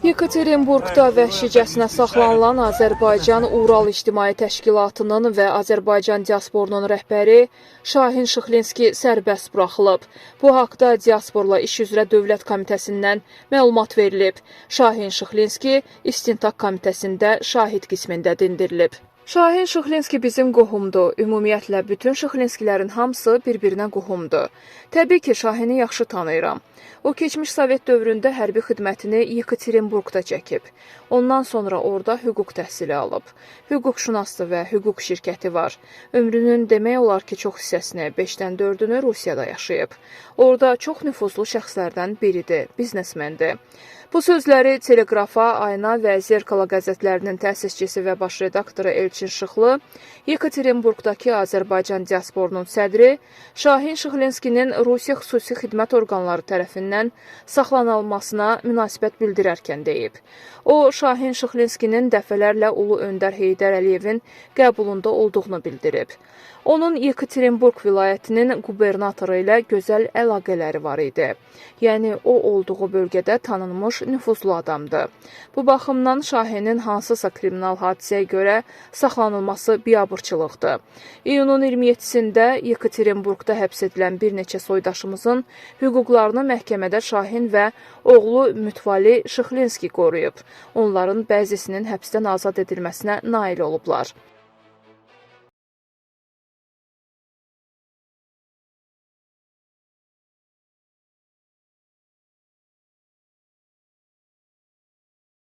Yekaterinburqda vəhşicəsinə saxlanılan Azərbaycan-Ural İctimai Təşkilatının və Azərbaycan diasporunun rəhbəri Şahin Şıxlinski sərbəst buraxılıb. Bu haqda Diasporla İş üzrə Dövlət Komitəsindən məlumat verilib. Şahin Şıxlinski İstintaq Komitəsində şahid qismində dindirilib. Şahin Şıxlinski bizim qohumdur. Ümumiyyətlə, bütün Şıxlinskilərin hamısı bir-birinə qohumdur. Təbii ki, Şahini yaxşı tanıyıram. O, keçmiş Sovet dövründə hərbi xidmətini Yekaterinburqda çəkib. Ondan sonra orada hüquq təhsili alıb. Hüquqşünasdır və hüquq şirkəti var. Ömrünün demək olar ki, çox hissəsini, 5-dən 4-ünü Rusiyada yaşayıb. Orada çox nüfuzlu şəxslərdən biridir, biznesmendir. Bu sözləri Teleqrafa, Ayna və Zerkala qəzetlərinin təsisçisi və baş redaktoru Elçin Şıxlı, Yekaterinburqdakı Azərbaycan diasporunun sədri Şahin Şıxlinskinin Rusiya xüsusi xidmət orqanları tərəfindən saxlanılmasına münasibət bildirərkən deyib. O, Şahin Şıxlinskinin dəfələrlə Ulu Öndər Heydər Əliyevin qəbulunda olduğunu bildirib. Onun Yekaterinburq vilayətinin qubernatoru ilə gözəl əlaqələri var idi. Yəni, o olduğu bölgədə tanınmış nüfuzlu adamdır. Bu baxımdan Şahinin hansısa kriminal hadisəyə görə saxlanılması biabırçılıqdır. İyunun 27-sində Yekaterinburqda həbs edilən bir neçə soydaşımızın hüquqlarını məhkəmədə Şahin və oğlu Mütvali Şıxlinski qoruyub. Onların bəzisinin həbsdən azad edilməsinə nail olublar.